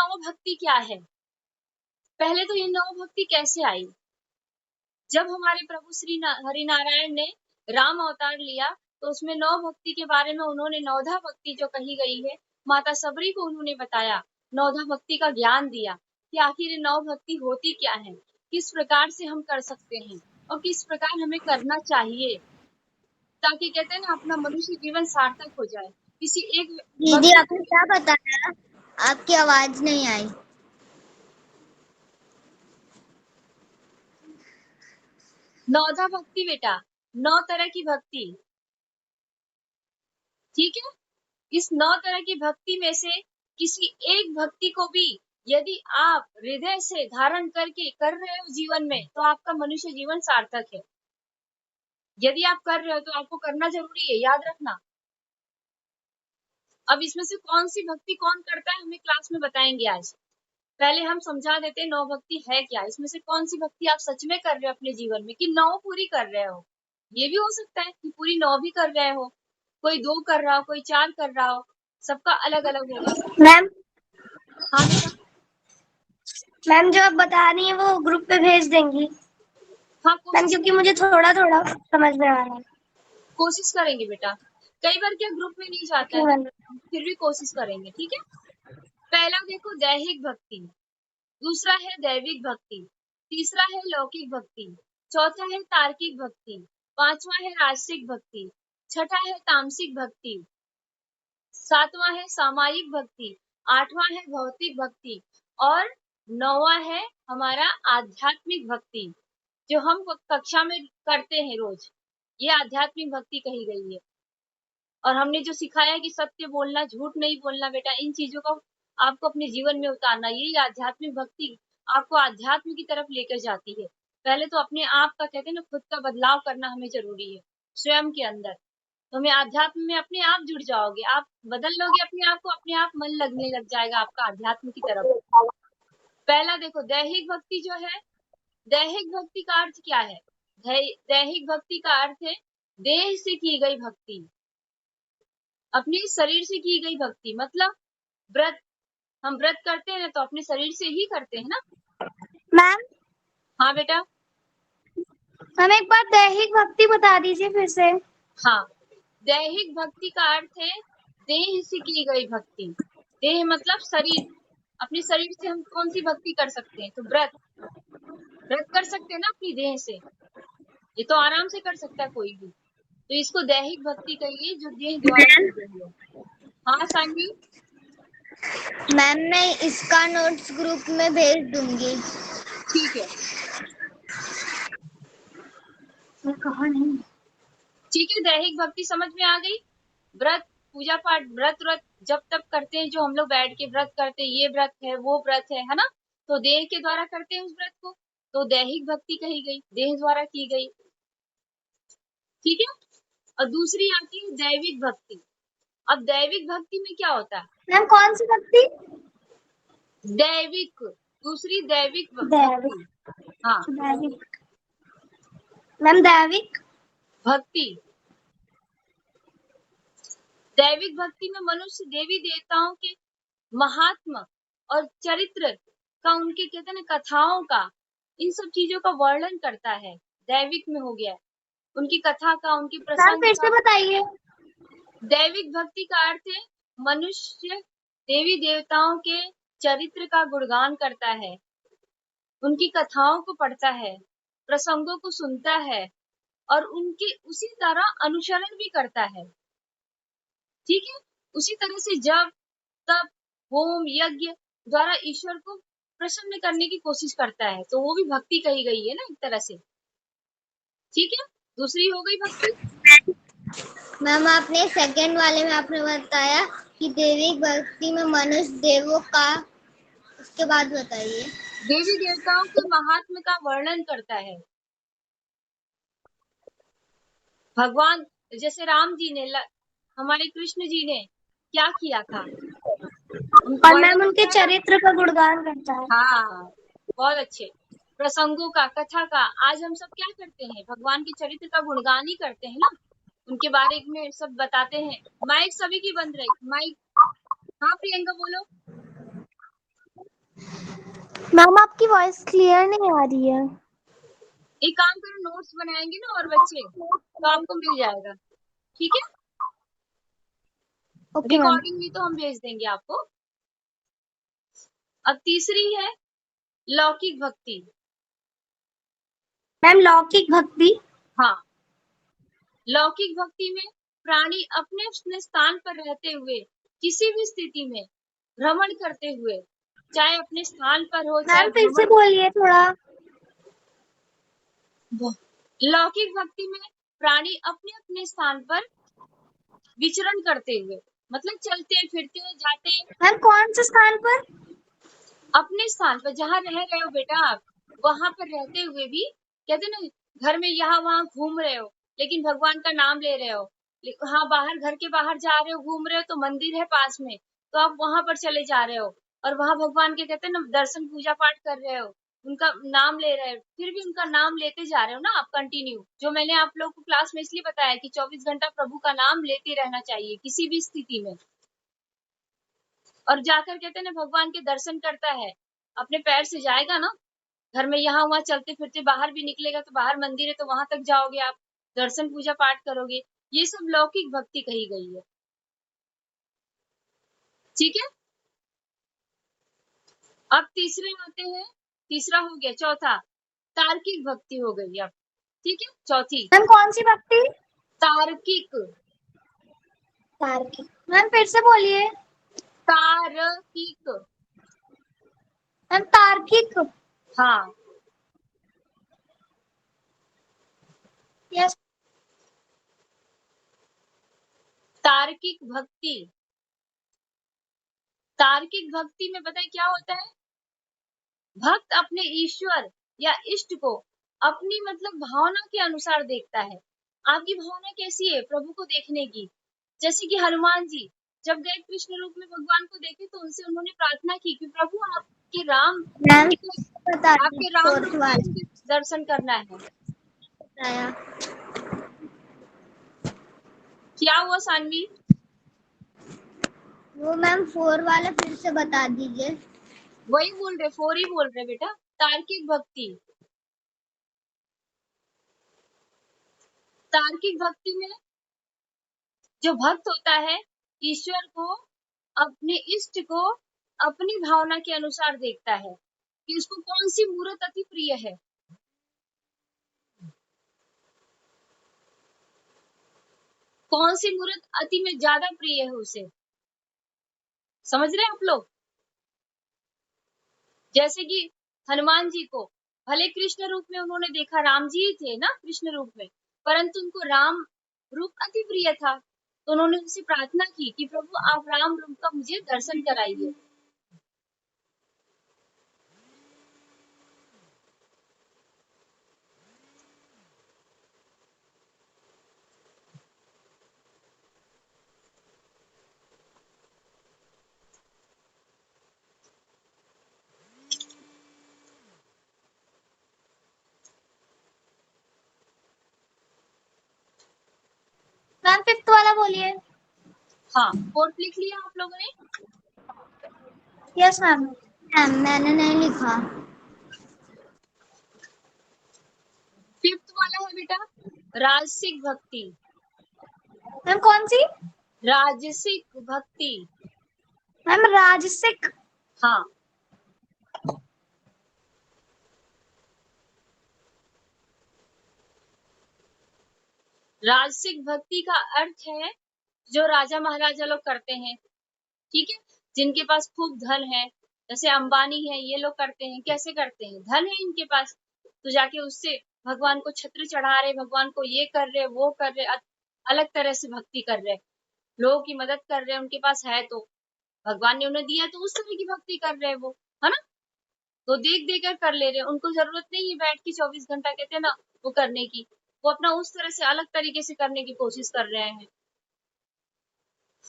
नव भक्ति क्या है? पहले तो ये नव भक्ति कैसे आई? जब हमारे प्रभु श्री हरिनारायण ने राम अवतार लिया तो उसमें नव भक्ति के बारे में उन्होंने नवधा भक्ति जो कही गई है, माता सबरी को उन्होंने बताया, नवधा भक्ति का ज्ञान दिया कि आखिर ये नव भक्ति होती क्या है, किस प्रकार से हम कर सकते हैं और किस प्रकार हमें करना चाहिए, ताकि कहते हैं ना अपना मनुष्य जीवन सार्थक हो जाए। किसी एक दीदी आपने क्या बताया? आपकी आवाज नहीं आई। नवधा भक्ति बेटा, 9 तरह की भक्ति, ठीक है। इस 9 तरह की भक्ति में से किसी एक भक्ति को भी यदि आप हृदय से धारण करके कर रहे हो जीवन में, तो आपका मनुष्य जीवन सार्थक है। यदि आप कर रहे हो तो आपको करना जरूरी है, याद रखना। अब इसमें से कौन सी भक्ति कौन करता है हमें क्लास में बताएंगे आज। पहले हम समझा देते हैं नौ भक्ति है क्या, इसमें से कौन सी भक्ति आप सच में कर रहे हो अपने जीवन में, कि 9 पूरी कर रहे हो। ये भी हो सकता है कि पूरी 9 भी कर रहे हो, कोई 2 कर रहा हो, कोई 4 कर रहा हो, सबका अलग अलग होगा। मैम, हाँ बेटा। मैम जो आप बता रही हैं वो ग्रुप पे भेज देंगी? हाँ मैम, क्योंकि मुझे थोड़ा थोड़ा समझ में आ रहा है। कोशिश करेंगे बेटा, कई बार क्या ग्रुप में नहीं जाता है, फिर भी कोशिश करेंगे, ठीक है। पहला देखो दैहिक भक्ति, दूसरा है दैविक भक्ति, तीसरा है लौकिक भक्ति, चौथा है तार्किक भक्ति, पांचवा है राजसिक भक्ति, छठा है तामसिक भक्ति, सातवां है सामायिक भक्ति, आठवां है भौतिक भक्ति और 9वां है हमारा आध्यात्मिक भक्ति, जो हम कक्षा में करते हैं रोज। ये आध्यात्मिक भक्ति कही गई है। और हमने जो सिखाया है कि सत्य बोलना, झूठ नहीं बोलना बेटा, इन चीजों को आपको अपने जीवन में उतारना, यही आध्यात्मिक भक्ति आपको आध्यात्म की तरफ लेकर जाती है। पहले तो अपने आप का कहते हैं ना, खुद का बदलाव करना हमें जरूरी है स्वयं के अंदर, तो हमें आध्यात्म में अपने आप जुड़ जाओगे, आप बदल लोगे अपने आप को, अपने आप मन लगने लग जाएगा आपका आध्यात्म की तरफ। पहला देखो दैहिक भक्ति जो है, दैहिक भक्ति का अर्थ क्या है? दैहिक भक्ति का अर्थ है देह से की गई भक्ति, अपने शरीर से की गई भक्ति। मतलब व्रत, हम व्रत करते हैं तो अपने शरीर से ही करते हैं ना। मैम, हाँ बेटा। हम एक बार दैहिक भक्ति बता दीजिए फिर से। हाँ, दैहिक भक्ति का अर्थ है देह से की गई भक्ति। देह मतलब शरीर, अपने शरीर से हम कौन सी भक्ति कर सकते हैं? तो व्रत, व्रत कर सकते हैं ना अपनी देह से, ये तो आराम से कर सकता है कोई भी, तो इसको दैहिक भक्ति कहिए जो देह द्वारा की गई है। हाँ सानी। मैम, मैं इसका नोट्स ग्रुप में भेज दूंगी। ठीक है, मैं कहा नहीं। ठीक है, दैहिक भक्ति समझ में आ गई। व्रत, पूजा पाठ, व्रत जब तक करते हैं, जो हम लोग बैठ के व्रत करते हैं, ये व्रत है वो व्रत है ना, तो देह के द्वारा करते हैं उस व्रत को, तो दैहिक भक्ति कही गई, देह द्वारा की गई, ठीक है। और दूसरी आती है दैविक भक्ति। अब दैविक भक्ति में क्या होता है? मैम, कौन सी भक्ति? दैविक, दूसरी दैविक भक्ति। हाँ, दैविक। मैम, दैविक भक्ति, दैविक भक्ति में मनुष्य देवी देवताओं के महात्मा और चरित्र का, उनके कहते हैं ना कथाओं का, इन सब चीजों का वर्णन करता है, दैविक में हो गया, उनकी कथा का, उनकी प्रसंग फिर का। से बताइए। दैविक भक्ति का अर्थ है मनुष्य देवी देवताओं के चरित्र का गुणगान करता है, उनकी कथाओं को पढ़ता है, प्रसंगों को सुनता है और उनके उसी तरह अनुसरण भी करता है, ठीक है। उसी तरह से जब तब होम यज्ञ द्वारा ईश्वर को प्रसन्न करने की कोशिश करता है, तो वो भी भक्ति कही गई है ना एक तरह से, ठीक है। दूसरी हो गई भक्ति। मैम, आपने सेकंड वाले में आपने बताया कि दैविक भक्ति में मनुष्य देवों का, उसके बाद बताइए। देवी देवताओं के महात्म का वर्णन करता है। भगवान जैसे राम जी ने, हमारे कृष्ण जी ने क्या किया था, और मैम उनके चरित्र का गुणगान करता है। हाँ, बहुत अच्छे, प्रसंगों का, कथा का। आज हम सब क्या करते हैं? भगवान के चरित्र का गुणगान ही करते हैं ना, उनके बारे में सब बताते हैं। माइक सभी की बंद रही, माइक। हाँ प्रियंका बोलो। मैम आपकी वॉइस क्लियर नहीं आ रही है। एक काम करो, नोट्स बनाएंगे ना और बच्चे, तो आपको मिल जाएगा, ठीक है। Okay ma'am. रिकॉर्डिंग भी तो हम भेज देंगे आपको। अब तीसरी है लौकिक भक्ति। मैम लौकिक भक्ति। हाँ, लौकिक भक्ति में प्राणी अपने अपने स्थान पर रहते हुए किसी भी स्थिति में भ्रमण करते हुए, चाहे अपने स्थान पर हो चाहे मैम फिर से भ्रमण। बोलिए थोड़ा। लौकिक भक्ति में प्राणी अपने अपने स्थान पर विचरण करते हुए, मतलब चलते फिरते जाते, मैम कौन से स्थान पर? अपने स्थान पर जहाँ रह रहे हो बेटा आप, वहां पर रहते हुए भी, कहते ना, घर में यहाँ वहां घूम रहे हो लेकिन भगवान का नाम ले रहे हो। हाँ, बाहर, घर के बाहर जा रहे हो, घूम रहे हो, तो मंदिर है पास में, तो आप वहां पर चले जा रहे हो और वहां भगवान के, कहते हैं ना, दर्शन पूजा पाठ कर रहे हो, उनका नाम ले रहे हो, फिर भी उनका नाम लेते जा रहे हो ना आप कंटिन्यू। जो मैंने आप लोग को क्लास में इसलिए बताया कि 24 घंटा प्रभु का नाम लेते रहना चाहिए किसी भी स्थिति में। और जाकर, कहते हैं ना, भगवान के दर्शन करता है, अपने पैर से जाएगा ना, घर में यहाँ वहां चलते फिरते बाहर भी निकलेगा तो बाहर मंदिर है तो वहां तक जाओगे आप, दर्शन पूजा पाठ करोगे, ये सब लौकिक भक्ति कही गई है, ठीक है। अब तीसरे आते हैं, तीसरा हो गया, चौथा तार्किक भक्ति हो गई अब, ठीक है। चौथी मैम कौन सी भक्ति? तार्किक। तार्किक। मैम फिर से बोलिए। तार्किक। मैम तार्किक। हाँ, यस। तार्किक भक्ति। तार्किक भक्ति में पता है क्या होता है? भक्त अपने ईश्वर या इष्ट को अपनी, मतलब, भावना के अनुसार देखता है। आपकी भावना कैसी है प्रभु को देखने की? जैसे कि हनुमान जी जब गए कृष्ण रूप में भगवान को देखे तो उनसे उन्होंने प्रार्थना की कि प्रभु आपके राम, मैम बता आपके दीजिए राम फोर्थ रूप में वाला मुझे दर्शन करना है। बताया। क्या हुआ सानवी? वो मैम 4 वाला फिर से बता दीजिए। वही बोल रहे, 4 ही बोल रहे बेटा, तार्किक भक्ति। तार्किक भक्ति में जो भक्त होता है, ईश्वर को, अपने इष्ट को अपनी भावना के अनुसार देखता है कि उसको कौन सी मूर्त अति प्रिय है। कौन सी मूर्त अति में ज्यादा प्रिय है उसे, समझ रहे हैं आप लोग? जैसे कि हनुमान जी को भले कृष्ण रूप में उन्होंने देखा, राम जी ही थे ना कृष्ण रूप में, परंतु उनको राम रूप अति प्रिय था, तो उन्होंने उनसे प्रार्थना की कि प्रभु आप राम रूप का मुझे दर्शन कराइए। मैम फिफ्थ वाला बोलिए। हाँ, फोर्थ लिख लिया आप लोगों ने? Yes ma'am. मैम मैंने नहीं लिखा। फिफ्थ वाला है बेटा राजसिक भक्ति। मैम कौन सी? राजसिक भक्ति। मैम राजसिक। हाँ, राजसिक भक्ति का अर्थ है जो राजा महाराजा लोग करते हैं, ठीक है, जिनके पास खूब धन है, जैसे अंबानी है, ये लोग करते हैं। कैसे करते हैं? धन है इनके पास, तो जाके उससे भगवान को छत्र चढ़ा रहे, भगवान को ये कर रहे, वो कर रहे, अलग तरह से भक्ति कर रहे, लोगों की मदद कर रहे, उनके पास है तो भगवान ने उन्हें दिया, तो उस तरह की भक्ति कर रहे वो, है ना। तो देख देख कर कर ले रहे, उनको जरूरत नहीं है बैठ के 24 घंटा, कहते हैं ना, वो करने की, वो अपना उस तरह से अलग तरीके से करने की कोशिश कर रहे हैं।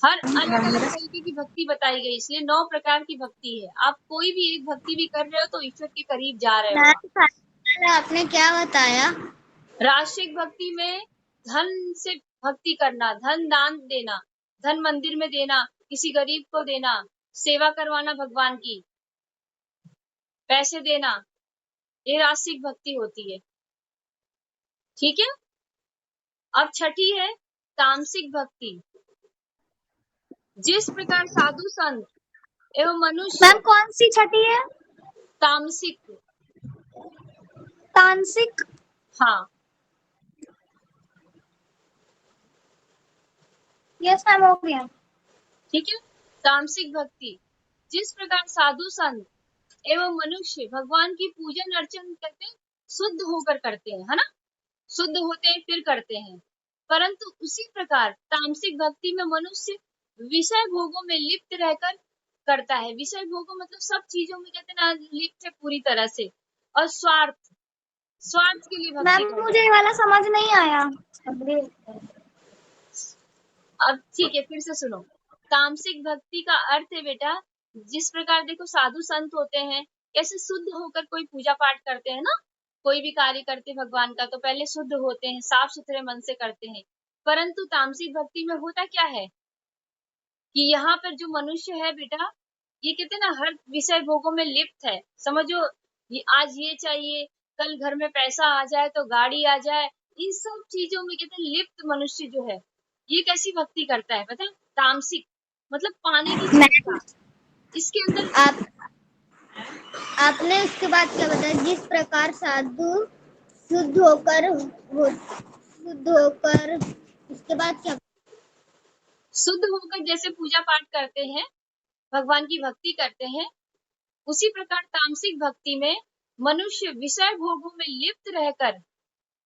हर अलग अलग तरीके की भक्ति बताई गई, इसलिए 9 प्रकार की भक्ति है। आप कोई भी एक भक्ति भी कर रहे हो तो ईश्वर के करीब जा रहे हो आप। मैम आपने क्या बताया? राशिक भक्ति में धन से भक्ति करना, धन दान देना, धन मंदिर में देना, किसी गरीब को देना, सेवा करवाना भगवान की, पैसे देना, ये रासिक भक्ति होती है। ठीक है। अब छठी है तामसिक भक्ति। जिस प्रकार साधु संत एवं मनुष्य मैम कौन सी छठी है? तामसिक, तांसिक। हाँ, यस मैम, हो गया। ठीक है। तामसिक भक्ति, जिस प्रकार साधु संत एवं मनुष्य भगवान की पूजन अर्चन करते शुद्ध होकर करते हैं, है ना, शुद्ध होते हैं फिर करते हैं, परंतु उसी प्रकार तामसिक भक्ति में मनुष्य विषय भोगों में लिप्त रहकर करता है। विषय भोगों मतलब सब चीजों में कहते हैं ना, लिप्त है पूरी तरह से, और स्वार्थ के लिए भक्ति मैम करता मुझे है। ये वाला समझ नहीं आया। अब ठीक है, फिर से सुनो। तामसिक भक्ति का अर्थ है बेटा, जिस प्रकार देखो साधु संत होते हैं, कैसे शुद्ध होकर कोई पूजा पाठ करते हैं ना, कोई भी कार्य करते भगवान का तो पहले शुद्ध होते हैं, साफ सुथरे मन से करते हैं। परंतु तामसिक भक्ति में होता क्या है कि यहाँ पर जो मनुष्य है बेटा, ये कहते हैं ना हर विषय भोगों में लिप्त है। समझो, ये आज ये चाहिए, कल घर में पैसा आ जाए तो गाड़ी आ जाए, इन सब चीजों में कहते हैं लिप्त मनुष्य जो है, ये कैसी भक्ति करता है पता है? तामसिक मतलब पाने की चेष्टा, इसके अंदर आपने उसके बाद क्या बताया? जिस प्रकार साधु शुद्ध होकर उसके बाद क्या? शुद्ध होकर जैसे पूजा पाठ करते हैं, भगवान की भक्ति करते हैं, उसी प्रकार तामसिक भक्ति में मनुष्य विषय भोगों में लिप्त रहकर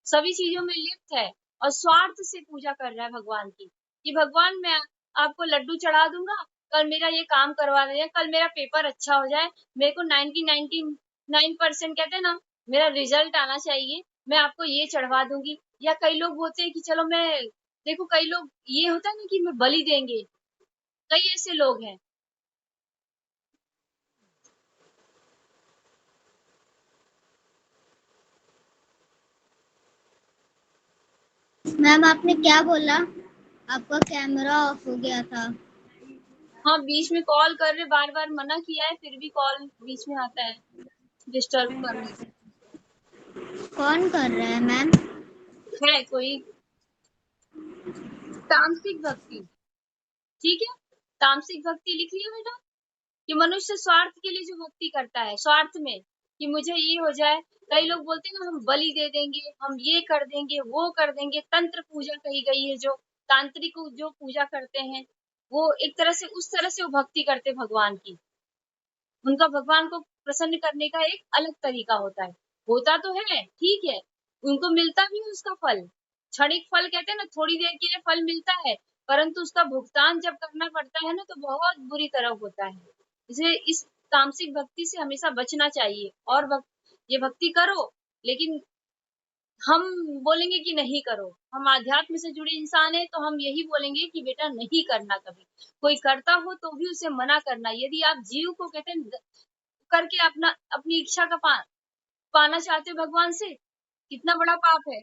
सभी चीजों में लिप्त है और स्वार्थ से पूजा कर रहा है भगवान की, कि भगवान मैं आपको लड्डू चढ़ा दूंगा, कल मेरा ये काम करवा दें, कल मेरा पेपर अच्छा हो जाए, मेरे को 99% कहते हैं ना, मेरा रिजल्ट आना चाहिए, मैं आपको ये चढ़वा दूंगी। या कई लोग होते हैं कि चलो मैं, देखो कई लोग ये होता है ना कि मैं बलि देंगे, कई ऐसे लोग हैं। मैम आपने क्या बोला? आपका कैमरा ऑफ हो गया था। हाँ, बीच में कॉल कर रहे, बार बार मना किया है, फिर भी कॉल बीच में आता है डिस्टर्ब करने का। कौन कर रहा है मैम? है कोई तामसिक भक्ति, ठीक है। तामसिक भक्ति लिख लिया बेटा, कि मनुष्य स्वार्थ के लिए जो भक्ति करता है, स्वार्थ में कि मुझे ये हो जाए। कई लोग बोलते हैं ना, हम बलि दे देंगे, हम ये कर देंगे, वो कर देंगे, तंत्र पूजा कही गई है, जो तांत्रिक जो पूजा करते हैं, वो एक तरह से उस तरह से वो भक्ति करते भगवान की। उनका भगवान को प्रसन्न करने का एक अलग तरीका होता है, होता तो है ठीक है, उनको मिलता भी है उसका फल, क्षणिक फल कहते हैं ना, थोड़ी देर के लिए फल मिलता है, परंतु उसका भुगतान जब करना पड़ता है ना तो बहुत बुरी तरह होता है। इसलिए इस तामसिक भक्ति से हमेशा बचना चाहिए, और ये भक्ति करो, लेकिन हम बोलेंगे कि नहीं करो, हम आध्यात्म से जुड़े इंसान हैं तो हम यही बोलेंगे कि बेटा नहीं करना कभी। कोई करता हो तो भी उसे मना करना। यदि आप जीव को कहते हैं करके अपनी इच्छा का पाना चाहते हो भगवान से, कितना बड़ा पाप है।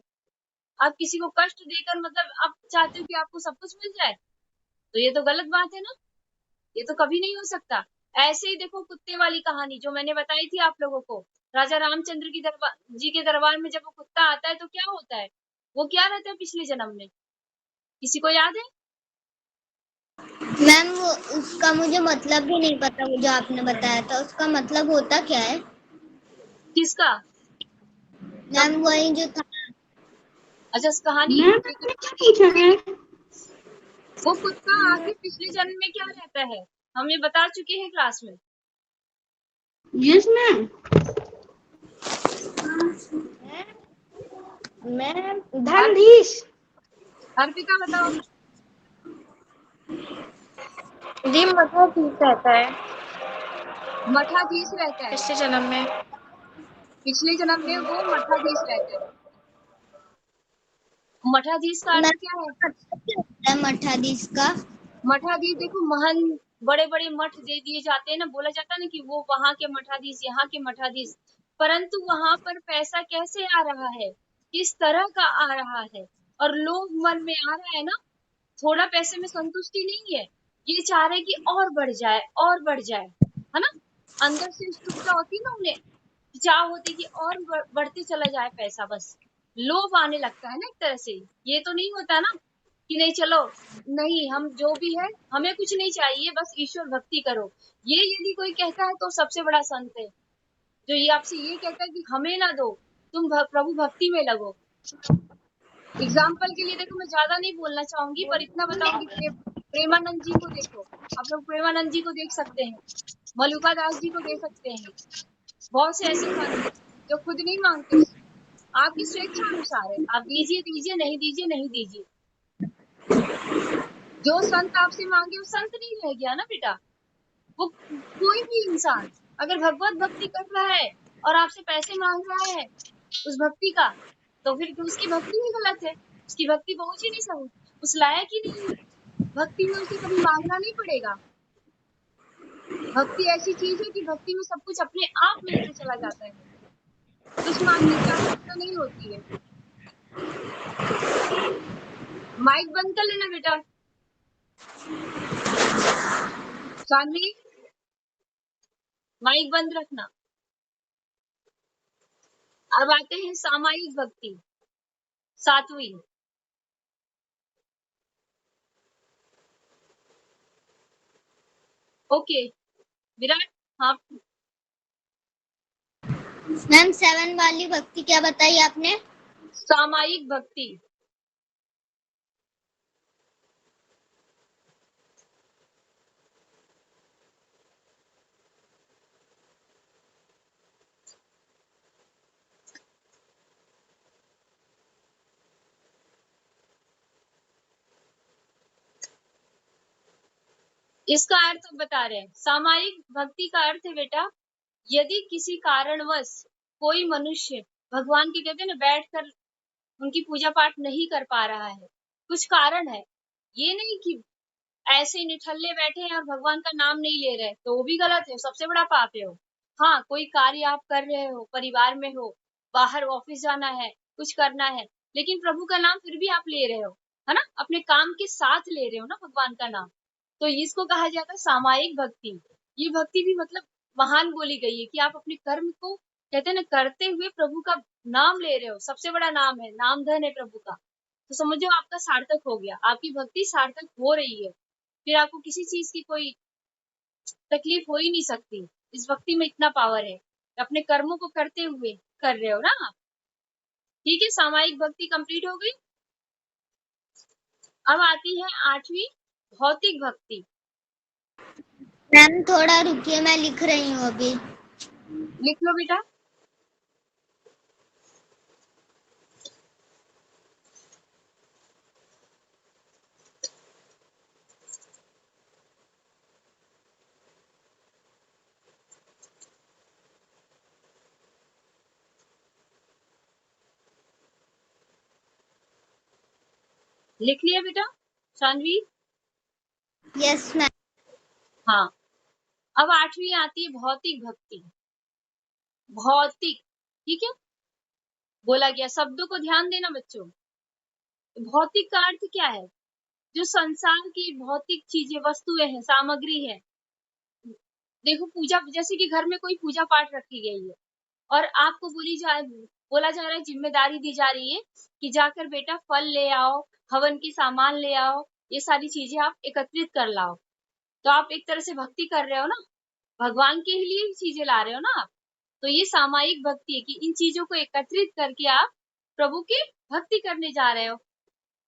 आप किसी को कष्ट देकर मतलब आप चाहते हो कि आपको सब कुछ मिल जाए, तो ये तो गलत बात है ना, ये तो कभी नहीं हो सकता। ऐसे ही देखो कुत्ते वाली कहानी जो मैंने बताई थी आप लोगों को, राजा रामचंद्र की जी के दरबार में जब वो कुत्ता आता है तो क्या होता है, वो क्या रहता है पिछले जन्म में, किसी को याद है? मैम वो उसका मुझे मतलब भी नहीं पता, वो जो आपने बताया था उसका मतलब होता क्या है? किसका? मैम वही जो था। अच्छा, उस कहानी वो कुत्ता आगे पिछले जन्म में क्या रहता है, हम ये बता चुके हैं क्लास में। Yes ma'am. मैम धनधीश। अर्पिता बताओ। जी मतलब ठीक रहता है मठाधीश रहता है, पिछले जन्म में। पिछले जन्म में वो मठाधीश रहता है। मठाधीश का अर्थ क्या है? मतलब मठाधीश का मठाधीश देखो, महन बड़े बड़े मठ दे दिए जाते हैं ना, बोला जाता है ना कि वो वहां के मठाधीश, यहाँ के मठाधीश, परंतु वहां पर पैसा कैसे आ रहा है, किस तरह का आ रहा है, और लोग मन में आ रहा है ना, थोड़ा पैसे में संतुष्टि नहीं है, ये चाह रहे कि और बढ़ जाए और बढ़ जाए, है ना। अंदर से उत्सुकता होती ना उन्हें, चाह होती कि और बढ़ते चला जाए पैसा, बस लोभ आने लगता है ना एक तरह से। ये तो नहीं होता ना कि नहीं चलो, नहीं हम जो भी है हमें कुछ नहीं चाहिए, बस ईश्वर भक्ति करो। ये यदि कोई कहता है तो सबसे बड़ा संत है, जो ये आपसे ये कहता है कि हमें ना दो, तुम प्रभु भक्ति में लगो। एग्जाम्पल के लिए देखो, मैं ज्यादा नहीं बोलना चाहूंगी पर इतना बताऊंगी, प्रेमानंद जी को देखो, आप लोग प्रेमानंद जी को देख सकते हैं, मलुका दास जी को देख सकते हैं। बहुत से ऐसे संत हैं जो खुद नहीं मांगते, आपकी स्वेच्छा अनुसार है, आप दीजिए दीजिए, नहीं दीजिए नहीं दीजिए। जो संत आपसे मांगे वो संत नहीं रह गया ना बेटा। वो कोई भी इंसान अगर भगवत भक्ति कर रहा है और आपसे पैसे मांग रहा है उस भक्ति का, तो फिर तो उसकी भक्ति ही गलत है, उसकी भक्ति पहुंच ही नहीं सकती, उस लायक ही नहीं है। भक्ति में उसे कभी मांगना नहीं पड़ेगा। भक्ति ऐसी चीज है कि भक्ति में सब कुछ अपने आप मिलते चला जाता है, कुछ मांगने की आवश्यकता नहीं होती है। माइक बंद कर लेना बेटा। सानवी, माइक बंद रखना। अब आते हैं सामायिक भक्ति, सातवीं। ओके विराट, हाँ मैम 7 वाली भक्ति क्या बताई आपने? सामायिक भक्ति। इसका अर्थ बता रहे हैं। सामायिक भक्ति का अर्थ है बेटा, यदि किसी कारणवश कोई मनुष्य भगवान के, कहते हैं ना, बैठकर उनकी पूजा पाठ नहीं कर पा रहा है, कुछ कारण है, ये नहीं कि ऐसे निठल्ले बैठे हैं और भगवान का नाम नहीं ले रहे, तो वो भी गलत है, सबसे बड़ा पाप है वो। हाँ, कोई कार्य आप कर रहे हो, परिवार में हो, बाहर ऑफिस जाना है, कुछ करना है, लेकिन प्रभु का नाम फिर भी आप ले रहे हो, है ना, अपने काम के साथ ले रहे हो ना भगवान का नाम, तो इसको कहा जाता है सामायिक भक्ति। ये भक्ति भी मतलब महान बोली गई है कि आप अपने कर्म को, कहते हैं ना, करते हुए प्रभु का नाम ले रहे हो, सबसे बड़ा नाम है, नाम धन है प्रभु का, तो समझो आपका सार्थक हो गया, आपकी भक्ति सार्थक हो रही है, फिर आपको किसी चीज की कोई तकलीफ हो ही नहीं सकती। इस भक्ति में इतना पावर है, अपने कर्मों को करते हुए कर रहे हो ना आप। ठीक है, सामायिक भक्ति कंप्लीट हो गई। अब आती है 8वीं, भौतिक भक्ति। मैम थोड़ा रुकिए, मैं लिख रही हूँ अभी। लिख लो बेटा। लिख लिया बेटा शानवी? Yes ma'am. हाँ, अब 8वीं आती है भौतिक भक्ति। भौतिक, ठीक है, बोला गया, शब्दों को ध्यान देना बच्चों। भौतिक का अर्थ क्या है? जो संसार की भौतिक चीजें, वस्तुएं हैं, सामग्री है। देखो, पूजा, जैसे कि घर में कोई पूजा पाठ रखी गई है और आपको बोला जा रहा है, जिम्मेदारी दी जा रही है कि जाकर बेटा फल ले आओ, हवन की सामान ले आओ, ये सारी चीजें आप एकत्रित कर लाओ। तो आप एक तरह से भक्ति कर रहे हो ना, भगवान के लिए चीजें ला रहे हो ना आप। तो ये सामायिक भक्ति है कि इन चीजों को एकत्रित करके आप प्रभु की भक्ति करने जा रहे हो।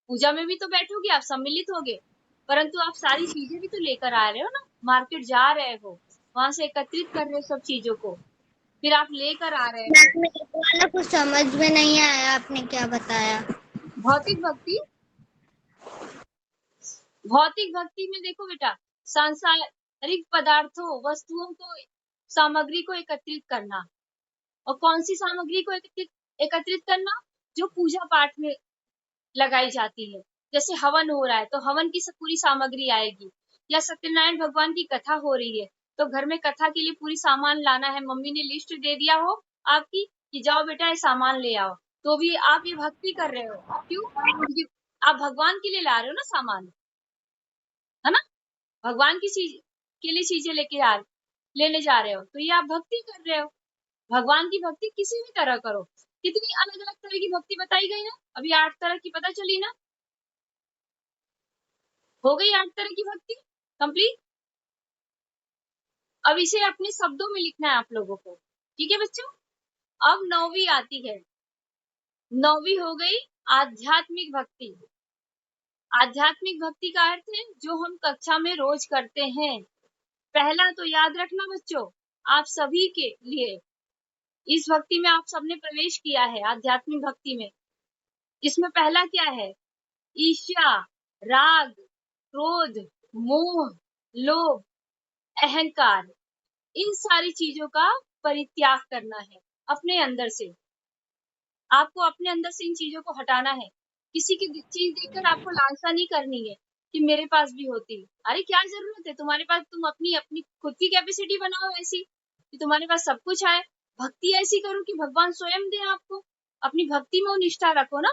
पूजा में भी तो बैठोगे आप, सम्मिलित होगे, परंतु आप सारी चीजें भी तो लेकर आ रहे हो ना, मार्केट जा रहे हो, वहां से एकत्रित कर रहे हो सब चीजों को, फिर आप लेकर आ रहे हो। मैम ये वाला कुछ समझ में नहीं आया, आपने क्या बताया? भौतिक भक्ति, भौतिक भक्ति में देखो बेटा, सांसारिक पदार्थों, वस्तुओं को, सामग्री को एकत्रित करना। और कौन सी सामग्री को एकत्रित करना? जो पूजा पाठ में लगाई जाती है। जैसे हवन हो रहा है तो हवन की पूरी सामग्री आएगी, या सत्यनारायण भगवान की कथा हो रही है तो घर में कथा के लिए पूरी सामान लाना है, मम्मी ने लिस्ट दे दिया हो आपकी कि जाओ बेटा ये सामान ले आओ, तो भी आप ये भक्ति कर रहे हो। क्यों? क्योंकि आप भगवान के लिए ला रहे हो ना सामान, है ना, भगवान की चीज के लिए चीजें लेके आ रहे। लेने जा रहे हो तो ये आप भक्ति कर रहे हो। भगवान की भक्ति किसी भी तरह करो। कितनी अलग अलग तरह की भक्ति बताई गई ना, अभी 8 तरह की पता चली ना। हो गई 8 तरह की भक्ति कंप्लीट। अब इसे अपने शब्दों में लिखना है आप लोगों को, ठीक है बच्चों। अब 9वीं आती है। 9वीं हो गई आध्यात्मिक भक्ति। आध्यात्मिक भक्ति का अर्थ है जो हम कक्षा में रोज करते हैं। पहला तो याद रखना बच्चों, आप सभी के लिए इस भक्ति में आप सबने प्रवेश किया है, आध्यात्मिक भक्ति में। इसमें पहला क्या है? ईर्ष्या, राग, क्रोध, मोह, लोभ, अहंकार, इन सारी चीजों का परित्याग करना है अपने अंदर से। आपको अपने अंदर से इन चीजों को हटाना है। किसी की चीज देखकर आपको लालसा नहीं करनी है कि मेरे पास भी होती। अरे क्या जरूरत है तुम्हारे पास, तुम अपनी अपनी खुद की कैपेसिटी बनाओ ऐसी कि तुम्हारे पास सब कुछ आए। भक्ति ऐसी करो कि भगवान स्वयं दे आपको। अपनी भक्ति में वो निष्ठा रखो ना।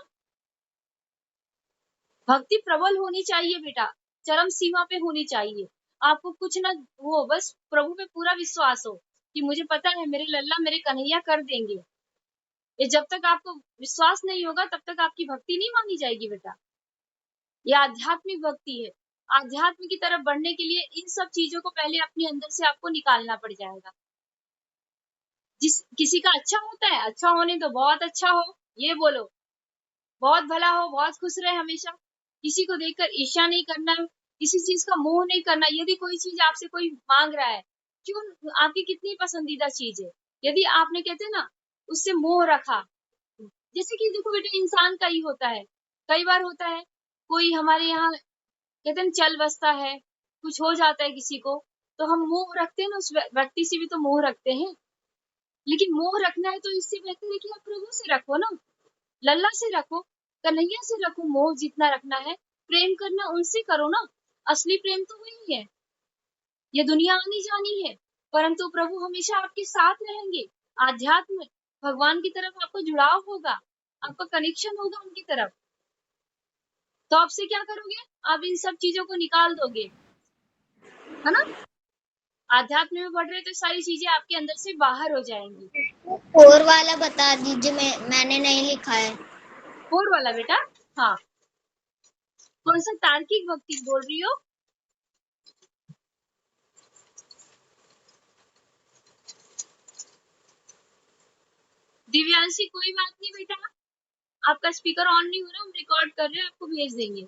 भक्ति प्रबल होनी चाहिए बेटा, चरम सीमा पे होनी चाहिए। आपको कुछ ना हो, बस प्रभु पे पूरा विश्वास हो कि मुझे पता है मेरे लल्ला मेरे कन्हैया कर देंगे। ये जब तक आपको विश्वास नहीं होगा तब तक आपकी भक्ति नहीं मानी जाएगी बेटा। ये आध्यात्मिक भक्ति है। आध्यात्म की तरफ बढ़ने के लिए इन सब चीजों को पहले अपने अंदर से आपको निकालना पड़ जाएगा। जिस किसी का अच्छा होता है, अच्छा होने तो बहुत अच्छा हो, ये बोलो, बहुत भला हो, बहुत खुश रहे हमेशा। किसी को देखकर ईर्ष्या नहीं करना, किसी चीज का मोह नहीं करना। यदि कोई चीज आपसे कोई मांग रहा है, क्यों, आपकी कितनी पसंदीदा चीज है, यदि आपने कहते ना उससे मोह रखा, जैसे कि देखो बेटा इंसान का ही होता है। कई बार होता है कोई हमारे यहाँ कहते हैं चल बसता है, कुछ हो जाता है किसी को, तो हम मोह रखते हैं ना, उस व्यक्ति से भी तो मोह रखते हैं। लेकिन मोह रखना है तो इससे बेहतर है कि आप प्रभु से रखो ना, लल्ला से रखो, कन्हैया से रखो। मोह जितना रखना है, प्रेम करना उनसे करो ना। असली प्रेम तो वही है। ये दुनिया आनी जानी है, परंतु प्रभु हमेशा आपके साथ रहेंगे। आध्यात्म भगवान की तरफ आपको जुड़ाव होगा, आपका कनेक्शन होगा उनकी तरफ। तो आपसे क्या करोगे, आप इन सब चीजों को निकाल दोगे, है ना। आध्यात्म में बढ़ रहे तो सारी चीजें आपके अंदर से बाहर हो जाएंगी। 4 वाला बता दीजिए, मैंने नहीं लिखा है। 4 वाला बेटा, हाँ कौन सा तार्किक भक्ति बोल रही हो? दिव्यांशी कोई बात नहीं बेटा, आपका स्पीकर ऑन नहीं हो रहा, हम रिकॉर्ड कर रहे हैं, आपको भेज देंगे।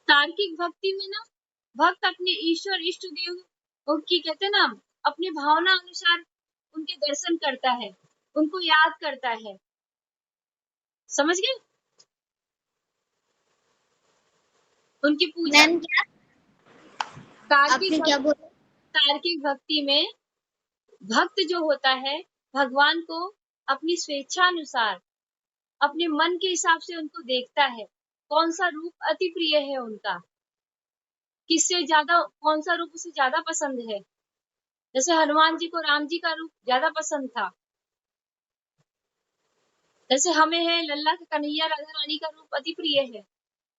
तार्किक भक्ति में ना भक्त अपने ईश्वर इष्ट देव की कहते हैं ना, अपनी भावना अनुसार उनके दर्शन करता है, उनको याद करता है। समझ गए? उनकी पूजा। मैम क्या तार्किक आपने क्या बोला? तार्किक भक्ति में भक्त जो होता है भगवान को अपनी स्वेच्छा अनुसार अपने मन के हिसाब से उनको देखता है। कौन सा रूप अति प्रिय है उनका, किससे ज्यादा, कौन सा रूप उसे ज्यादा पसंद है। जैसे हनुमान जी को राम जी का रूप ज्यादा पसंद था, जैसे हमें है लल्ला का कन्हैया राधा रानी का रूप अति प्रिय है।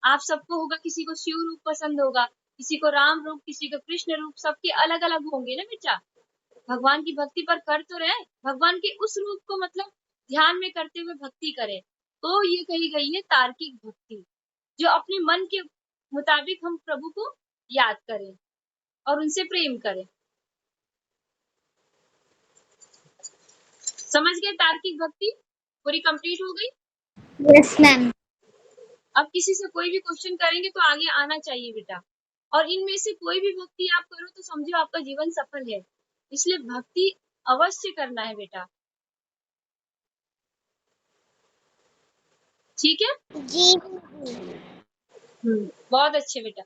आप सबको होगा, किसी को शिव रूप पसंद होगा, किसी को राम रूप, किसी को कृष्ण रूप, सबके अलग अलग होंगे ना बेटा। भगवान की भक्ति पर कर तो रहे, भगवान के उस रूप को मतलब ध्यान में करते हुए भक्ति करें, तो ये कही गई है तार्किक भक्ति, जो अपने मन के मुताबिक हम प्रभु को याद करें और उनसे प्रेम करें। समझ गए? तार्किक भक्ति पूरी कंप्लीट हो गई। Yes ma'am. अब किसी से कोई भी क्वेश्चन करेंगे तो आगे आना चाहिए बेटा, और इनमें से कोई भी भक्ति आप करो तो समझो आपका जीवन सफल है। इसलिए भक्ति अवश्य करना है बेटा, ठीक है? जी बहुत अच्छे बेटा।